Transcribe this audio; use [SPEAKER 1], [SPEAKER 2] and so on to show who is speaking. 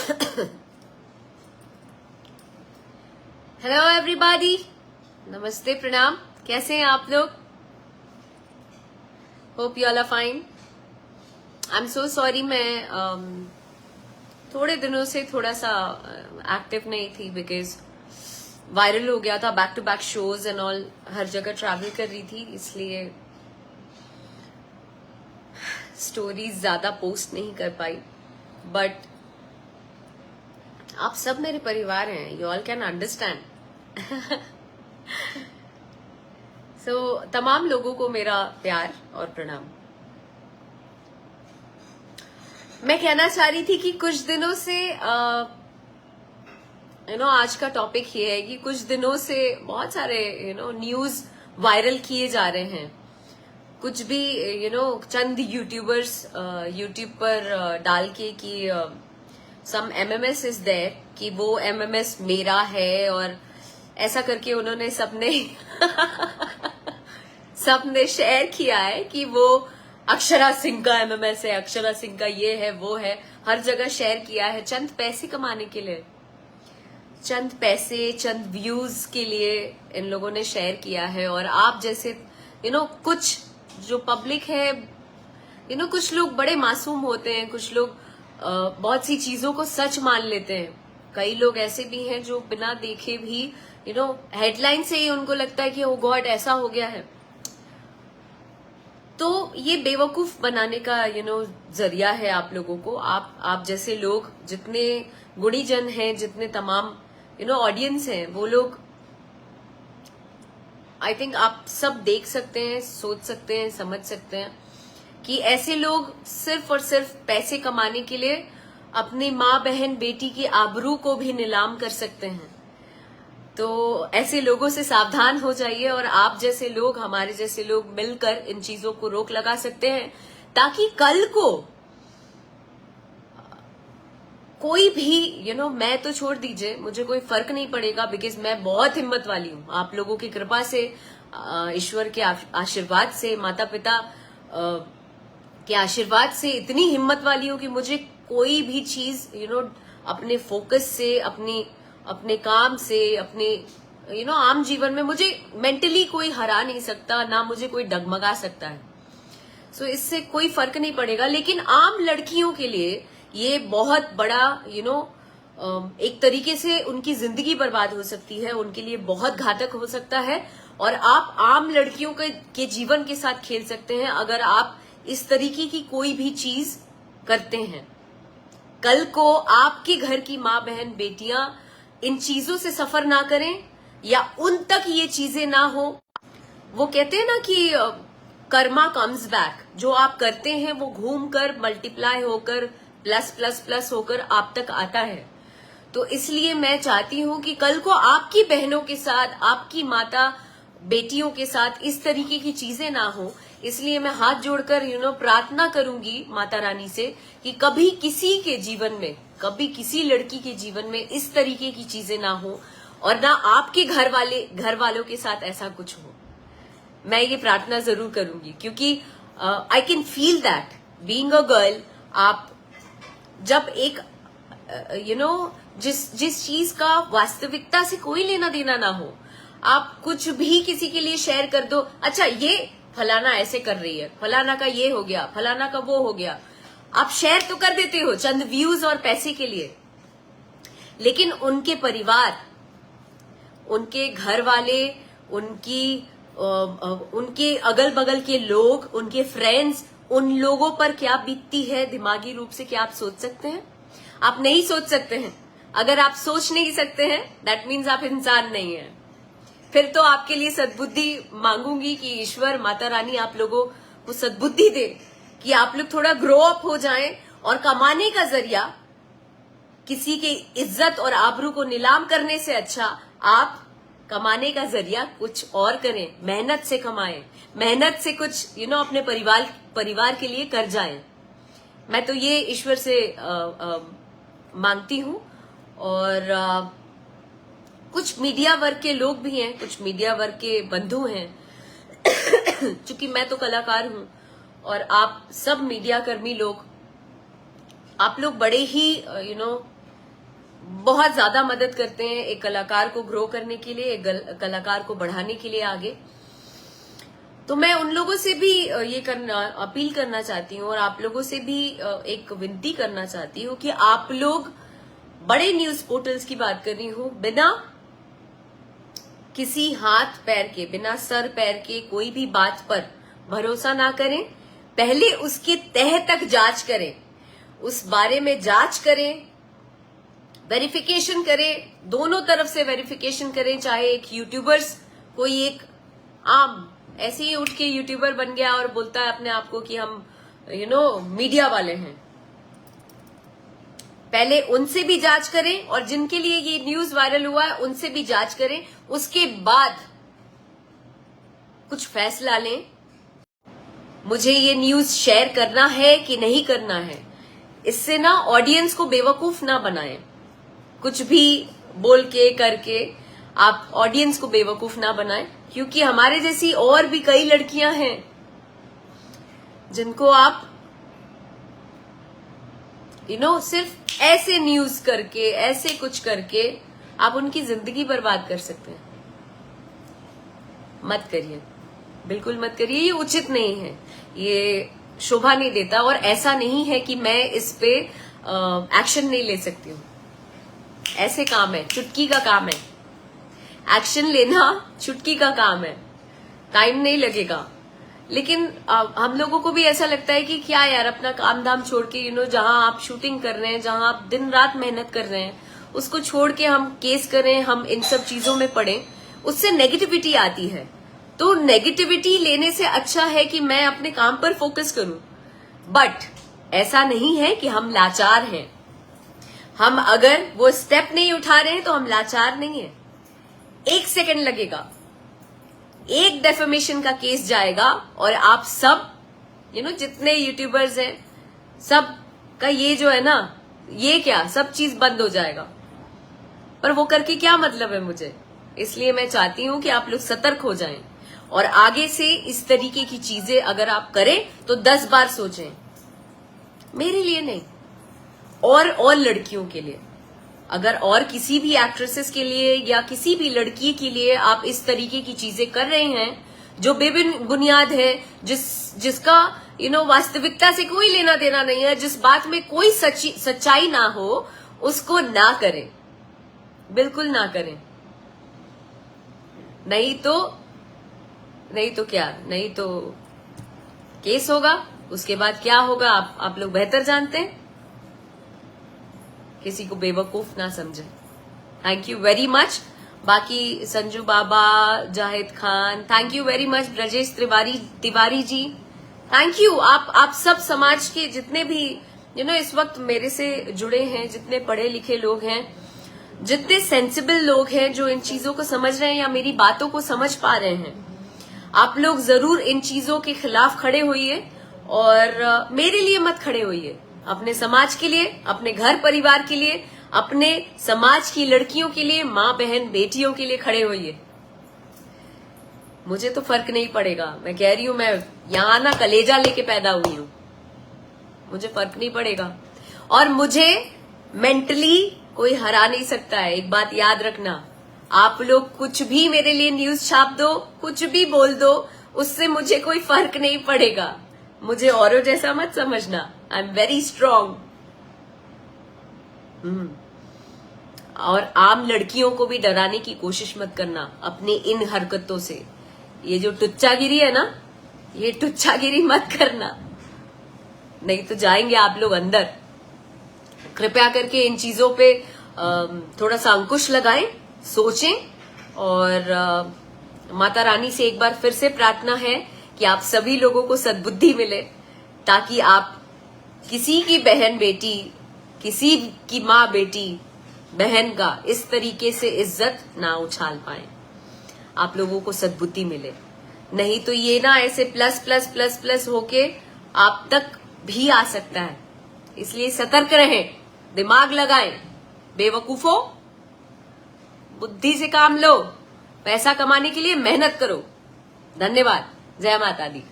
[SPEAKER 1] Hello everybody, नमस्ते, प्रणाम। कैसे हैं आप लोग? Hope you all are fine. I am so sorry, मैं थोड़े दिनों से थोड़ा सा एक्टिव नहीं थी बिकॉज वायरल हो गया था, back to back shows and all, हर जगह ट्रैवल कर रही थी, इसलिए स्टोरीज ज्यादा पोस्ट नहीं कर पाई। बट आप सब मेरे परिवार हैं, यू ऑल कैन अंडरस्टैंड। सो तमाम लोगों को मेरा प्यार और प्रणाम। मैं कहना चाह रही थी कि कुछ दिनों से आज का टॉपिक ये है कि कुछ दिनों से बहुत सारे न्यूज वायरल किए जा रहे हैं। कुछ भी चंद यूट्यूबर्स यूट्यूब पर डाल के कि सम MMS इज देयर, कि वो MMS मेरा है, और ऐसा करके उन्होंने सबने शेयर किया है कि वो अक्षरा सिंह का MMS है, अक्षरा सिंह का ये है वो है, हर जगह शेयर किया है चंद पैसे कमाने के लिए, चंद पैसे, चंद व्यूज के लिए इन लोगों ने शेयर किया है। और आप जैसे कुछ जो पब्लिक है, कुछ लोग बड़े मासूम होते हैं, कुछ लोग बहुत सी चीजों को सच मान लेते हैं। कई लोग ऐसे भी हैं जो बिना देखे भी हेडलाइन से ही उनको लगता है कि ओ गॉड ऐसा हो गया है। तो ये बेवकूफ बनाने का जरिया है आप लोगों को। आप जैसे लोग, जितने गुणीजन हैं, जितने तमाम ऑडियंस हैं, वो लोग आई थिंक आप सब देख सकते हैं, सोच सकते हैं, समझ सकते हैं कि ऐसे लोग सिर्फ और सिर्फ पैसे कमाने के लिए अपनी माँ, बहन, बेटी की आबरू को भी नीलाम कर सकते हैं। तो ऐसे लोगों से सावधान हो जाइए, और आप जैसे लोग, हमारे जैसे लोग मिलकर इन चीजों को रोक लगा सकते हैं, ताकि कल को कोई भी मैं तो छोड़ दीजिए, मुझे कोई फर्क नहीं पड़ेगा बिकॉज मैं बहुत हिम्मत वाली हूँ। आप लोगों की कृपा से, ईश्वर के आशीर्वाद से, माता पिता के आशीर्वाद से इतनी हिम्मत वाली हूँ कि मुझे कोई भी चीज अपने फोकस से, अपने काम से, अपने आम जीवन में मुझे मेंटली कोई हरा नहीं सकता, ना मुझे कोई डगमगा सकता है। सो इससे कोई फर्क नहीं पड़ेगा। लेकिन आम लड़कियों के लिए ये बहुत बड़ा एक तरीके से उनकी जिंदगी बर्बाद हो सकती है, उनके लिए बहुत घातक हो सकता है, और आप आम लड़कियों के जीवन के साथ खेल सकते हैं अगर आप इस तरीके की कोई भी चीज करते हैं। कल को आपके घर की माँ, बहन, बेटियां इन चीजों से सफर ना करें, या उन तक ये चीजें ना हो। वो कहते हैं ना कि कर्मा कम्स बैक, जो आप करते हैं वो घूम कर, मल्टीप्लाई होकर, प्लस प्लस प्लस होकर आप तक आता है। तो इसलिए मैं चाहती हूं कि कल को आपकी बहनों के साथ, आपकी माता बेटियों के साथ इस तरीके की चीजें ना हो। इसलिए मैं हाथ जोड़कर प्रार्थना करूंगी माता रानी से कि कभी किसी के जीवन में, कभी किसी लड़की के जीवन में इस तरीके की चीजें ना हो, और ना आपके घर वालों के साथ ऐसा कुछ हो। मैं ये प्रार्थना जरूर करूंगी, क्योंकि I can feel that being a girl, आप जब एक जिस चीज का वास्तविकता से कोई लेना देना ना हो, आप कुछ भी किसी के लिए शेयर कर दो, अच्छा ये फलाना ऐसे कर रही है, फलाना का ये हो गया, फलाना का वो हो गया, आप शेयर तो कर देते हो चंद व्यूज और पैसे के लिए। लेकिन उनके परिवार, उनके घर वाले, उनके अगल बगल के लोग, उनके फ्रेंड्स, उन लोगों पर क्या बीतती है दिमागी रूप से, क्या आप सोच सकते हैं? आप नहीं सोच सकते हैं। अगर आप सोच नहीं सकते हैं, दैट मीन्स आप इंसान नहीं है। फिर तो आपके लिए सद्बुद्धि मांगूंगी कि ईश्वर, माता रानी आप लोगों को सद्बुद्धि दे कि आप लोग थोड़ा ग्रो अप हो जाएं, और कमाने का जरिया किसी के इज्जत और आबरू को नीलाम करने से अच्छा आप कमाने का जरिया कुछ और करें, मेहनत से कमाएं, मेहनत से कुछ अपने परिवार के लिए कर जाएं। मैं तो ये ईश्वर से मांगती हूं। और कुछ मीडिया वर्ग के लोग भी हैं, कुछ मीडिया वर्ग के बंधु हैं, चूंकि मैं तो कलाकार हूं और आप सब मीडिया कर्मी लोग, आप लोग बड़े ही बहुत ज्यादा मदद करते हैं एक कलाकार को ग्रो करने के लिए, एक कलाकार को बढ़ाने के लिए आगे। तो मैं उन लोगों से भी ये अपील करना चाहती हूँ और आप लोगों से भी एक विनती करना चाहती हूँ कि आप लोग बड़े न्यूज पोर्टल्स की बात कर रही हूँ, बिना किसी हाथ पैर के, बिना सर पैर के कोई भी बात पर भरोसा ना करें। पहले उसके तह तक जांच करें, उस बारे में जांच करें, वेरिफिकेशन करें, दोनों तरफ से वेरिफिकेशन करें। चाहे एक यूट्यूबर्स, कोई एक आम ऐसे ही उठ के यूट्यूबर बन गया और बोलता है अपने आप को कि हम मीडिया वाले हैं, पहले उनसे भी जांच करें और जिनके लिए ये न्यूज वायरल हुआ है उनसे भी जांच करें, उसके बाद कुछ फैसला लें। मुझे ये न्यूज शेयर करना है कि नहीं करना है, इससे ना ऑडियंस को बेवकूफ ना बनाएं। कुछ भी बोल के करके आप ऑडियंस को बेवकूफ ना बनाएं, क्योंकि हमारे जैसी और भी कई लड़कियां हैं जिनको आप सिर्फ ऐसे न्यूज करके, ऐसे कुछ करके आप उनकी जिंदगी बर्बाद कर सकते हैं। मत करिए, बिल्कुल मत करिए, ये उचित नहीं है, ये शोभा नहीं देता। और ऐसा नहीं है कि मैं इस पे एक्शन नहीं ले सकती हूँ, ऐसे काम है, चुटकी का काम है, एक्शन लेना चुटकी का काम है, टाइम नहीं लगेगा। लेकिन हम लोगों को भी ऐसा लगता है कि क्या यार, अपना काम धाम छोड़ के जहां आप शूटिंग कर रहे हैं, जहां आप दिन रात मेहनत कर रहे हैं, उसको छोड़ के हम केस करें, हम इन सब चीजों में पड़े, उससे नेगेटिविटी आती है। तो नेगेटिविटी लेने से अच्छा है कि मैं अपने काम पर फोकस करूं। बट ऐसा नहीं है कि हम लाचार हैं, हम अगर वो स्टेप नहीं उठा रहे हैं तो हम लाचार नहीं है। 1 सेकंड लगेगा, एक डेफेमेशन का केस जाएगा और आप सब जितने यूट्यूबर्स हैं, सब का ये जो है ना, ये क्या सब चीज बंद हो जाएगा। पर वो करके क्या मतलब है मुझे। इसलिए मैं चाहती हूं कि आप लोग सतर्क हो जाएं और आगे से इस तरीके की चीजें अगर आप करें तो 10 बार सोचें। मेरे लिए नहीं, और लड़कियों के लिए, अगर और किसी भी एक्ट्रेसेस के लिए या किसी भी लड़की के लिए आप इस तरीके की चीजें कर रहे हैं जो बेबुनियाद है, जिसका वास्तविकता से कोई लेना देना नहीं है, जिस बात में कोई सच्चाई ना हो, उसको ना करें, बिल्कुल ना करें। नहीं तो क्या, नहीं तो केस होगा, उसके बाद क्या होगा आप लोग बेहतर जानते हैं। किसी को बेवकूफ ना समझे। Thank you very much. बाकी Sanju Baba, Zahid Khan, thank you very much. Brajesh Tiwari ji, thank you. आप सब समाज के जितने भी इस वक्त मेरे से जुड़े हैं, जितने पढ़े लिखे लोग हैं, जितने सेंसिबल लोग हैं, जो इन चीजों को समझ रहे हैं या मेरी बातों को समझ पा रहे हैं, आप लोग जरूर इन चीजों के खिलाफ खड़े होइए और मेरे लिए मत खड़े होइए, अपने समाज के लिए, अपने घर परिवार के लिए, अपने समाज की लड़कियों के लिए, माँ बहन बेटियों के लिए खड़े होइए। मुझे तो फर्क नहीं पड़ेगा, मैं कह रही हूं, मैं यहां ना कलेजा लेके पैदा हुई हूं, मुझे फर्क नहीं पड़ेगा और मुझे मेंटली कोई हरा नहीं सकता है। एक बात याद रखना, आप लोग कुछ भी मेरे लिए न्यूज छाप दो, कुछ भी बोल दो, उससे मुझे कोई फर्क नहीं पड़ेगा। मुझे औरों जैसा मत समझना, आई एम वेरी स्ट्रांग। और आम लड़कियों को भी डराने की कोशिश मत करना अपनी इन हरकतों से। ये जो टुच्चागिरी है ना, ये टुच्चागिरी मत करना, नहीं तो जाएंगे आप लोग अंदर। कृपया करके इन चीजों पे थोड़ा सा अंकुश लगाएं, सोचें और माता रानी से एक बार फिर से प्रार्थना है कि आप सभी लोगों को सद्बुद्धि मिले, ताकि आप किसी की बहन बेटी, किसी की माँ बेटी बहन का इस तरीके से इज्जत ना उछाल पाए। आप लोगों को सद्बुद्धि मिले, नहीं तो ये ना ऐसे प्लस प्लस प्लस प्लस होके आप तक भी आ सकता है। इसलिए सतर्क रहें, दिमाग लगाएं, बेवकूफों, बुद्धि से काम लो, पैसा कमाने के लिए मेहनत करो। धन्यवाद। जय माता दी।